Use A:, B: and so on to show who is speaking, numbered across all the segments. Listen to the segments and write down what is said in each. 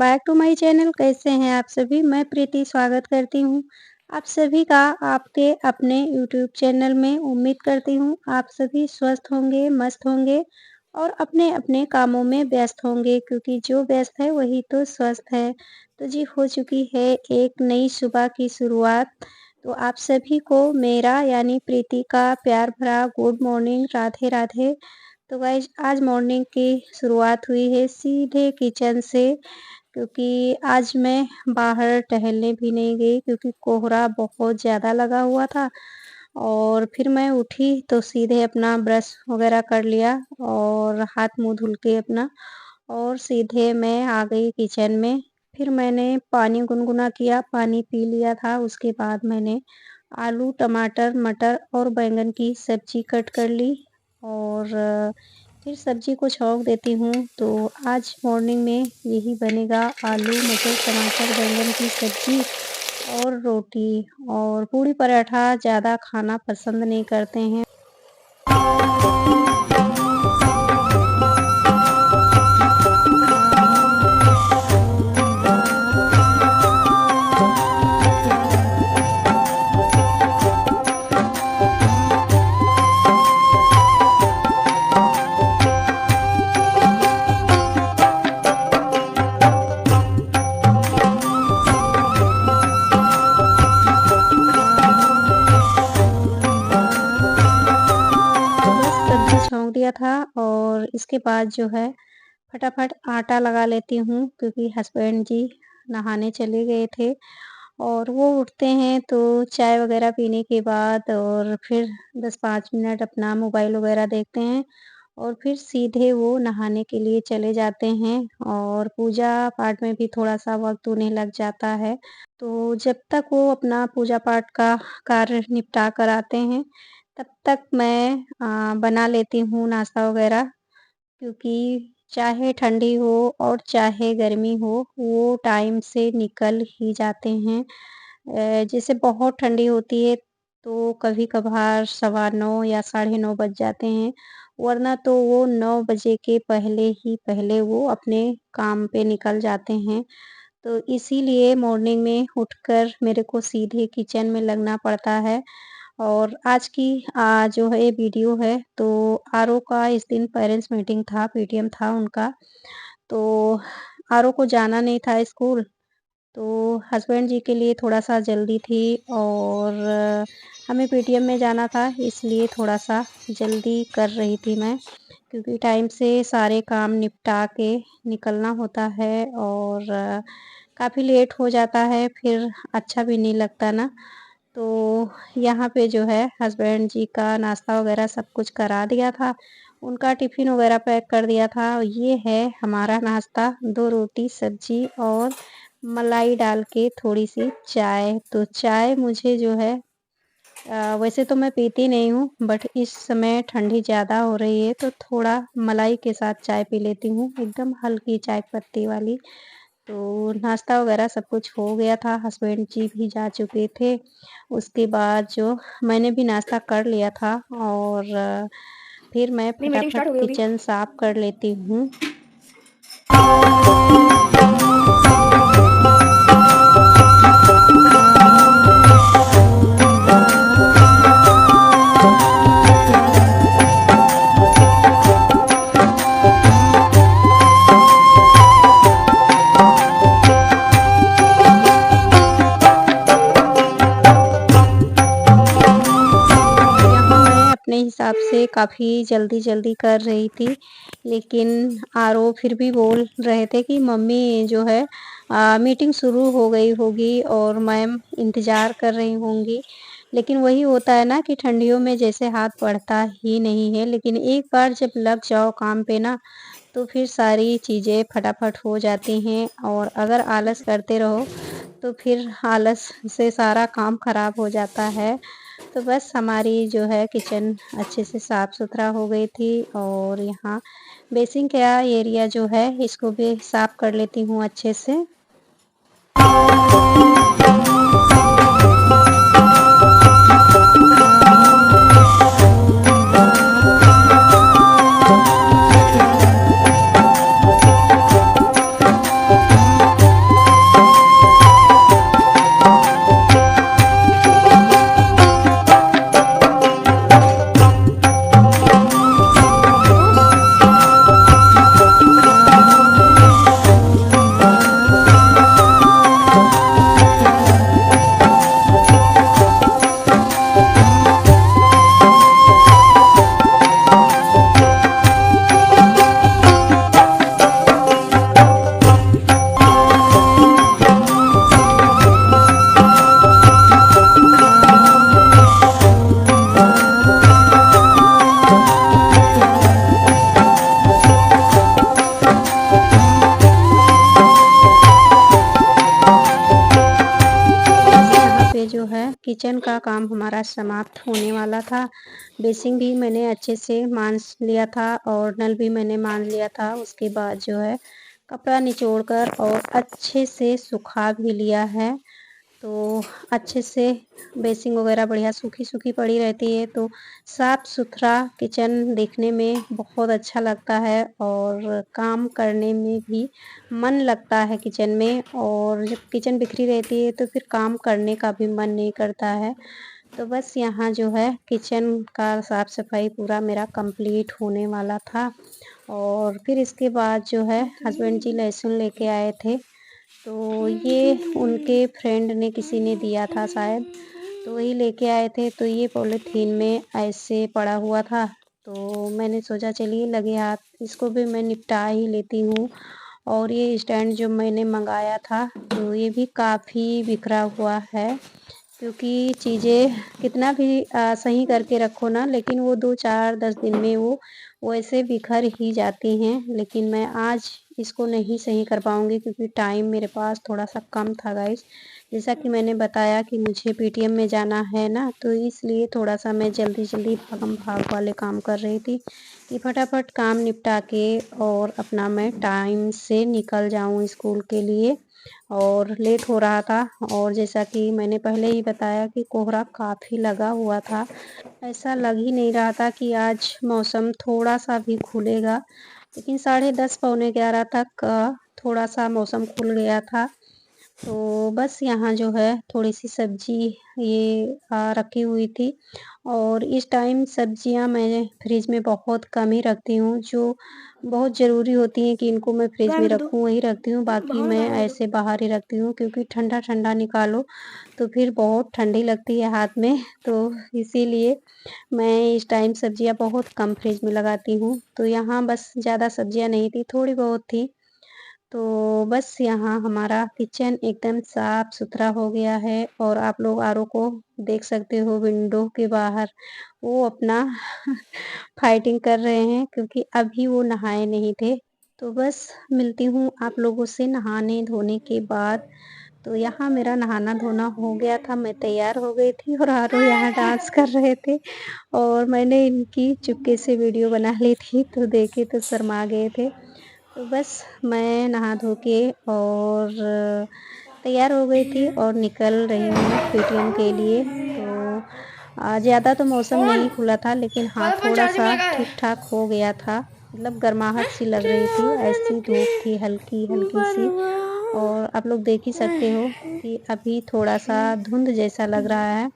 A: Back to my channel. कैसे हैं आप सभी? मैं प्रीति स्वागत करती हूँ आप सभी का आपके अपने यूट्यूब चैनल में। उम्मीद करती हूँ आप सभी स्वस्थ होंगे, मस्त होंगे और अपने-अपने कामों में व्यस्त होंगे, क्योंकि जो व्यस्त है वही तो स्वस्थ है। तो जी, हो चुकी है एक नई सुबह की शुरुआत। तो आप सभी को मेरा यानी प्रीति का प्यार भरा गुड मॉर्निंग, राधे-राधे। तो गाइज़, आज मॉर्निंग की शुरुआत हुई है सीधे किचन से, क्योंकि आज मैं बाहर टहलने भी नहीं गई, क्योंकि कोहरा बहुत ज़्यादा लगा हुआ था। और फिर मैं उठी तो सीधे अपना ब्रश वगैरह कर लिया और हाथ मुँह धुल के अपना, और सीधे मैं आ गई किचन में। फिर मैंने पानी गुनगुना किया, पानी पी लिया था। उसके बाद मैंने आलू, टमाटर, मटर और बैंगन की सब्ज़ी कट कर ली और फिर सब्ज़ी को छौंक देती हूँ। तो आज मॉर्निंग में यही बनेगा, आलू, मटर, टमाटर, बैंगन की सब्ज़ी और रोटी। और पूड़ी पराठा ज़्यादा खाना पसंद नहीं करते हैं। तो बस सब्ज़ी छौंक दिया था और इसके बाद जो है फटाफट आटा लगा लेती हूँ, क्योंकि हस्बैंड जी नहाने चले गए थे और वो उठते हैं तो चाय वग़ैरह पीने के बाद और फिर 10-5 मिनट अपना मोबाइल वग़ैरह देखते हैं और फिर सीधे वो नहाने के लिए चले जाते हैं। और पूजा-पाठ में भी थोड़ा-सा वक़्त उन्हें लग जाता है। तो जब तक वो अपना पूजा-पाठ का कार्य निपटा कर आते हैं, तब तक मैं बना लेती हूँ नाश्ता वग़ैरह, क्योंकि चाहे ठंडी हो और चाहे गर्मी हो, वो टाइम से निकल ही जाते हैं। जैसे बहुत ठंडी होती है, तो कभी-कभार सवा 9 या साढ़े 9 बज जाते हैं, वरना तो वो 9 बजे के पहले ही पहले वो अपने काम पे निकल जाते हैं। तो इसीलिए मॉर्निंग में उठकर मेरे को सीधे किचन में लगना पड़ता है। और आज की जो है वीडियो है, तो आरओ का इस दिन पेरेंट्स मीटिंग था, पीटीएम था उनका। तो आरओ को जाना नहीं था स्कूल, तो हस्बैंड जी के लिए थोड़ा-सा जल्दी थी और हमें पीटीएम में जाना था, इसलिए थोड़ा-सा जल्दी कर रही थी मैं, क्योंकि टाइम से सारे काम निपटा के निकलना होता है और काफ़ी लेट हो जाता है, फिर अच्छा भी नहीं लगता ना। तो यहाँ पे जो है हस्बैंड जी का नाश्ता वग़ैरह सब कुछ करा दिया था, उनका टिफ़िन वग़ैरह पैक कर दिया था। ये है हमारा नाश्ता, 2 रोटी, सब्ज़ी और मलाई डाल के थोड़ी-सी चाय। तो चाय मुझे जो है वैसे तो मैं पीती नहीं हूँ, बट इस समय ठंडी ज़्यादा हो रही है, तो थोड़ा मलाई के साथ चाय पी लेती हूँ, एकदम हल्की चाय पत्ती वाली। तो नाश्ता वग़ैरह सब कुछ हो गया था, हस्बैंड जी भी जा चुके थे। उसके बाद जो मैंने भी नाश्ता कर लिया था और फिर मैं
B: नहीं, मीटिंग
A: फटाफट
B: स्टार्ट हो गई होगी।
A: किचन साफ कर लेती हूँ। यहाँ मैं अपने हिसाब से काफ़ी जल्दी-जल्दी कर रही थी, लेकिन आरओ फिर भी बोल रहे थे कि मम्मी जो है मीटिंग शुरू हो गई होगी और मैम इंतज़ार कर रही होंगी। लेकिन वही होता है ना कि ठंडियों में जैसे हाथ बढ़ता ही नहीं है, लेकिन एक बार जब लग जाओ काम पे ना, तो फिर सारी चीज़ें फटाफट हो जाती हैं। और अगर आलस करते रहो, तो फिर आलस से सारा काम खराब हो जाता है। तो बस हमारी जो है किचन अच्छे से साफ-सुथरा हो गई थी और यहाँ बेसिन का एरिया जो है, इसको भी साफ कर लेती हूँ अच्छे से। किचन का काम हमारा समाप्त होने वाला था। बेसिन भी मैंने अच्छे से मांज लिया था और नल भी मैंने मांज लिया था। उसके बाद जो है कपड़ा निचोड़ कर और अच्छे से सुखा भी लिया है। तो अच्छे से बेसिन वगैरह बढ़िया सूखी-सूखी पड़ी रहती है, तो साफ-सुथरा किचन देखने में बहुत अच्छा लगता है और काम करने में भी मन लगता है किचन में। और जब किचन बिखरी रहती है तो फिर काम करने का भी मन नहीं करता है। तो बस यहाँ जो है किचन का साफ-सफाई पूरा मेरा कंप्लीट होने वाला था। और फिर इसके बाद जो है हस्बैंड जी लहसुन लेके आए थे। तो ये उनके फ्रेंड ने किसी ने दिया था शायद, तो वही लेके आए थे। तो ये पॉलीथीन में ऐसे पड़ा हुआ था, तो मैंने सोचा चलिए लगे हाथ इसको भी मैं निपटा ही लेती हूँ। और ये स्टैंड जो मैंने मँगाया था, तो ये भी काफ़ी बिखरा हुआ है, क्योंकि चीज़ें कितना भी सही करके रखो ना, लेकिन वो 2, 4, 10 दिन में वो वैसे बिखर ही जाती हैं। लेकिन मैं आज इसको नहीं सही कर पाऊँगी, क्योंकि टाइम मेरे पास थोड़ा-सा कम था गाइस। जैसा कि मैंने बताया कि मुझे पीटीएम में जाना है ना, तो इसलिए थोड़ा-सा मैं जल्दी-जल्दी भागम-भाग वाले काम कर रही थी कि फटाफट काम निपटा के और अपना मैं टाइम से निकल जाऊँ स्कूल के लिए। और लेट हो रहा था, और जैसा कि मैंने पहले ही बताया कि कोहरा काफ़ी लगा हुआ था। ऐसा लग ही नहीं रहा था कि आज मौसम थोड़ा-सा भी खुलेगा, लेकिन 10:30 पौने 11 तक थोड़ा-सा मौसम खुल गया था। तो बस यहाँ जो है थोड़ी-सी सब्ज़ी ये रखी हुई थी। और इस टाइम सब्ज़ियाँ मैं फ्रिज में बहुत कम ही रखती हूँ, जो बहुत ज़रूरी होती हैं कि इनको मैं फ्रिज में रखूँ वही रखती हूँ, बाकी मैं ऐसे बाहर ही रखती हूँ, क्योंकि ठंडा-ठंडा निकालो तो फिर बहुत ठंडी लगती है हाथ में। तो इसीलिए मैं इस टाइम सब्ज़ियाँ बहुत कम फ्रिज में लगाती हूँ। तो यहाँ बस ज़्यादा सब्ज़ियाँ नहीं थी, थोड़ी बहुत थी। तो बस यहाँ हमारा किचन एकदम साफ-सुथरा हो गया है, और आप लोग आरओ को देख सकते हो विंडो के बाहर, वो अपना फाइटिंग कर रहे हैं, क्योंकि अभी वो नहाए नहीं थे। तो बस मिलती हूँ आप लोगों से नहाने-धोने के बाद। तो यहाँ मेरा नहाना-धोना हो गया था, मैं तैयार हो गई थी और आरव यहाँ डांस कर रहे थे, और मैंने इनकी चुपके से वीडियो बना ली थी, तो देखे तो शर्मा गए थे। तो बस मैं नहा धो के और तैयार हो गई थी और निकल रही हूँ पेटीएम के लिए। तो ज़्यादा तो मौसम नहीं खुला था, लेकिन हाँ, थोड़ा-सा ठीक-ठाक हो गया था। मतलब गर्माहट सी लग रही थी, ऐसी धूप थी हल्की-हल्की सी। और आप लोग देख ही सकते हो कि अभी थोड़ा-सा धुंध जैसा लग रहा है।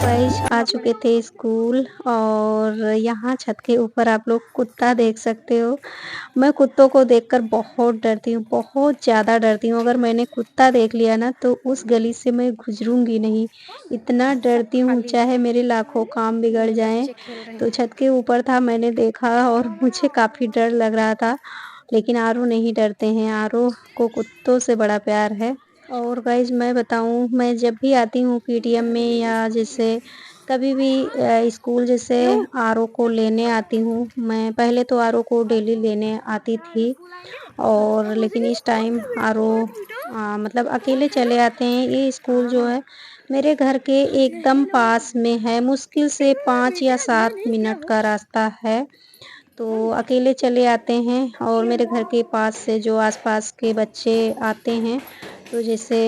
A: गाइस आ चुके थे स्कूल, और यहाँ छत के ऊपर आप लोग कुत्ता देख सकते हो। मैं कुत्तों को देखकर बहुत डरती हूँ, बहुत ज़्यादा डरती हूँ। अगर मैंने कुत्ता देख लिया ना, तो उस गली से मैं गुज़रूँगी नहीं, इतना डरती हूँ, चाहे मेरे लाखों काम बिगड़ जाएँ। तो छत के ऊपर था, मैंने देखा और मुझे काफ़ी डर लग रहा था, लेकिन आरव नहीं डरते हैं, आरव को कुत्तों से बड़ा प्यार है। और गाइज़ मैं बताऊँ, मैं जब भी आती हूँ पीटीएम में, या जैसे कभी भी स्कूल जैसे आरओ को लेने आती हूँ, मैं पहले तो आरओ को डेली लेने आती थी, और लेकिन इस टाइम आरओ मतलब अकेले चले आते हैं। ये स्कूल जो है मेरे घर के एकदम पास में है, मुश्किल से 5 या 7 मिनट का रास्ता है। तो अकेले चले आते हैं, और मेरे घर के पास से जो आस-पास के बच्चे आते हैं, तो जैसे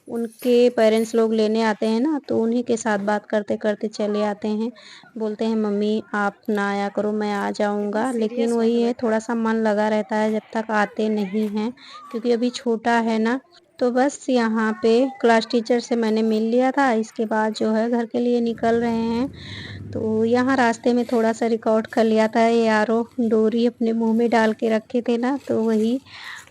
A: उनके पेरेंट्स लोग लेने आते हैं ना, तो उन्हीं के साथ बात करते-करते चले आते हैं। बोलते हैं मम्मी आप ना आया करो, मैं आ जाऊँगा। लेकिन वही है, थोड़ा-सा मन लगा रहता है जब तक आते नहीं हैं, क्योंकि अभी छोटा है ना। तो बस यहाँ पे क्लास टीचर से मैंने मिल लिया था, इसके बाद जो है घर के लिए निकल रहे हैं। तो यहाँ रास्ते में थोड़ा-सा रिकॉर्ड कर लिया था, ये आरव डोरी अपने मुँह में डाल के रखे थे ना, तो वही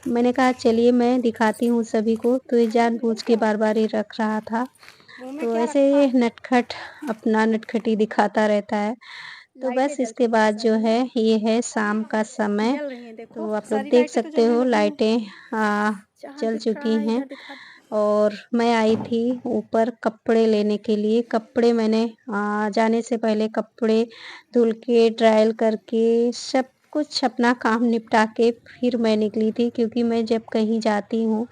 A: मैंने कहा चलिए मैं दिखाती हूँ सभी को, तो ये जानबूझ के बार-बार ये रख रहा था। तो ऐसे ये नटखट अपना नटखटी दिखाता रहता है। तो बस इसके बाद जो है ये है शाम का समय, तो आप लोग देख सकते हो लाइटें जल चुकी हैं और मैं आई थी ऊपर कपड़े लेने के लिए। कपड़े मैंने जाने से पहले कपड़े धुल के ड्रायल करके सब कुछ अपना काम निपटा के फिर मैं निकली थी, क्योंकि मैं जब कहीं जाती हूँ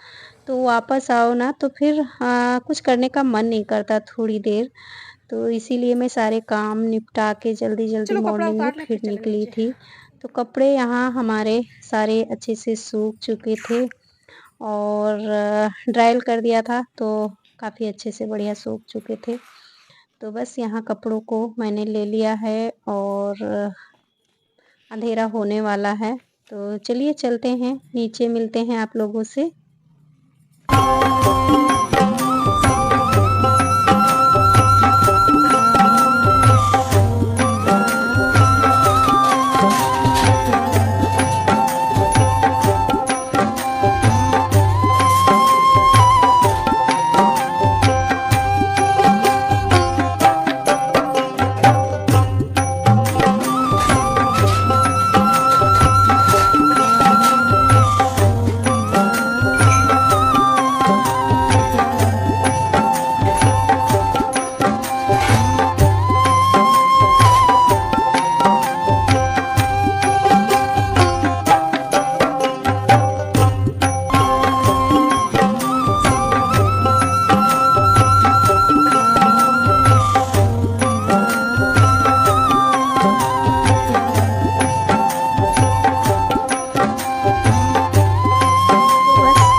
A: तो वापस आओ ना तो फिर कुछ करने का मन नहीं करता थोड़ी देर। तो इसीलिए मैं सारे काम निपटा के जल्दी-जल्दी मॉर्निंग में फिर निकली थी। तो कपड़े यहाँ हमारे सारे अच्छे से सूख चुके थे और ड्रायल कर दिया था, तो काफ़ी अच्छे से बढ़िया सूख चुके थे। तो बस यहाँ कपड़ों को मैंने ले लिया है और अंधेरा होने वाला है। तो चलिए चलते हैं, नीचे मिलते हैं आप लोगों से।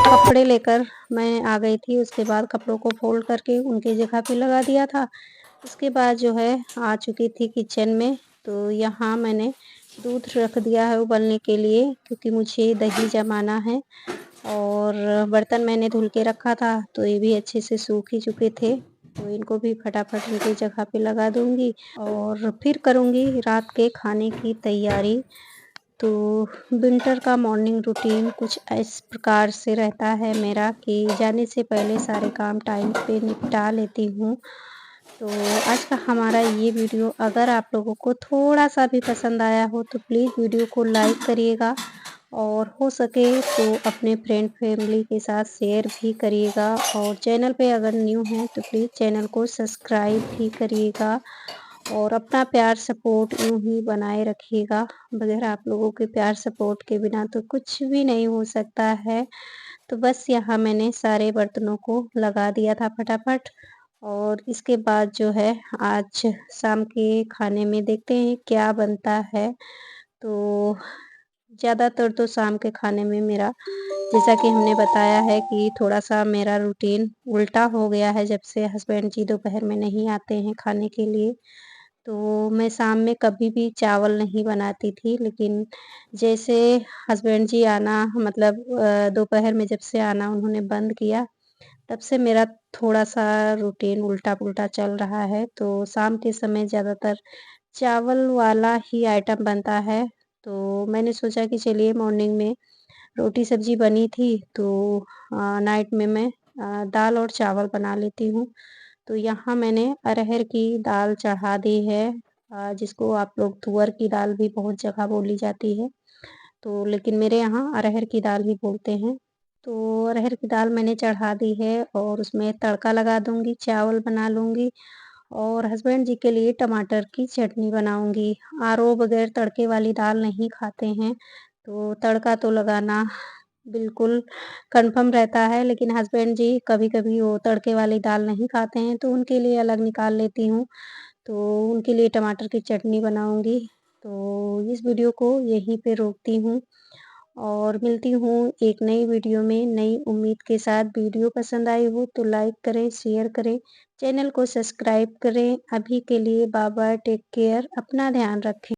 A: कपड़े लेकर मैं आ गई थी, उसके बाद कपड़ों को फ़ोल्ड करके उनकी जगह पे लगा दिया था। उसके बाद जो है आ चुकी थी किचन में, तो यहाँ मैंने दूध रख दिया है उबलने के लिए, क्योंकि मुझे दही जमाना है और बर्तन मैंने धुल के रखा था, तो ये भी अच्छे से सूख ही चुके थे। तो इनको भी फटाफट उनकी जगह पे लगा दूँगी और फिर करूँगी रात के खाने की तैयारी। तो विंटर का मॉर्निंग रूटीन कुछ इस प्रकार से रहता है मेरा कि जाने से पहले सारे काम टाइम पे निपटा लेती हूँ। तो आज का हमारा ये वीडियो अगर आप लोगों को थोड़ा-सा भी पसंद आया हो तो प्लीज़ वीडियो को लाइक करिएगा और हो सके तो अपने फ्रेंड फैमिली के साथ शेयर भी करिएगा और चैनल पे अगर न्यू हैं तो प्लीज़ चैनल को सब्सक्राइब भी करिएगा और अपना प्यार सपोर्ट यूँ ही बनाए रखिएगा। बगैर आप लोगों के प्यार सपोर्ट के बिना तो कुछ भी नहीं हो सकता है। तो बस यहाँ मैंने सारे बर्तनों को लगा दिया था फटाफट और इसके बाद जो है आज शाम के खाने में देखते हैं क्या बनता है। तो ज़्यादातर तो शाम के खाने में मेरा, जैसा कि हमने बताया है कि थोड़ा-सा मेरा रूटीन उल्टा हो गया है जब से हस्बैंड जी दोपहर में नहीं आते हैं खाने के लिए। तो मैं शाम में कभी भी चावल नहीं बनाती थी, लेकिन जैसे हस्बैंड जी आना मतलब दोपहर में जब से आना उन्होंने बंद किया, तब से मेरा थोड़ा-सा रूटीन उल्टा-पुल्टा चल रहा है। तो शाम के समय ज़्यादातर चावल वाला ही आइटम बनता है। तो मैंने सोचा कि चलिए मॉर्निंग में रोटी सब्ज़ी बनी थी, तो नाइट में मैं दाल और चावल बना लेती हूँ। तो यहाँ मैंने अरहर की दाल चढ़ा दी है, जिसको आप लोग तुअर की दाल भी बहुत जगह बोली जाती है, तो लेकिन मेरे यहाँ अरहर की दाल ही बोलते हैं। तो अरहर की दाल मैंने चढ़ा दी है और उसमें तड़का लगा दूँगी, चावल बना लूँगी और हस्बैंड जी के लिए टमाटर की चटनी बनाऊँगी। आरो बगैर तड़के वाली दाल नहीं खाते हैं, तो तड़का तो लगाना बिल्कुल कन्फर्म रहता है, लेकिन हस्बैंड जी कभी-कभी वो तड़के वाली दाल नहीं खाते हैं, तो उनके लिए अलग निकाल लेती हूँ। तो उनके लिए टमाटर की चटनी बनाऊँगी। तो इस वीडियो को यहीं पे रोकती हूँ और मिलती हूँ एक नई वीडियो में नई उम्मीद के साथ। वीडियो पसंद आई हो तो लाइक करें, शेयर करें, चैनल को सब्सक्राइब करें। अभी के लिए बाय बाय, टेक केयर, अपना ध्यान रखें।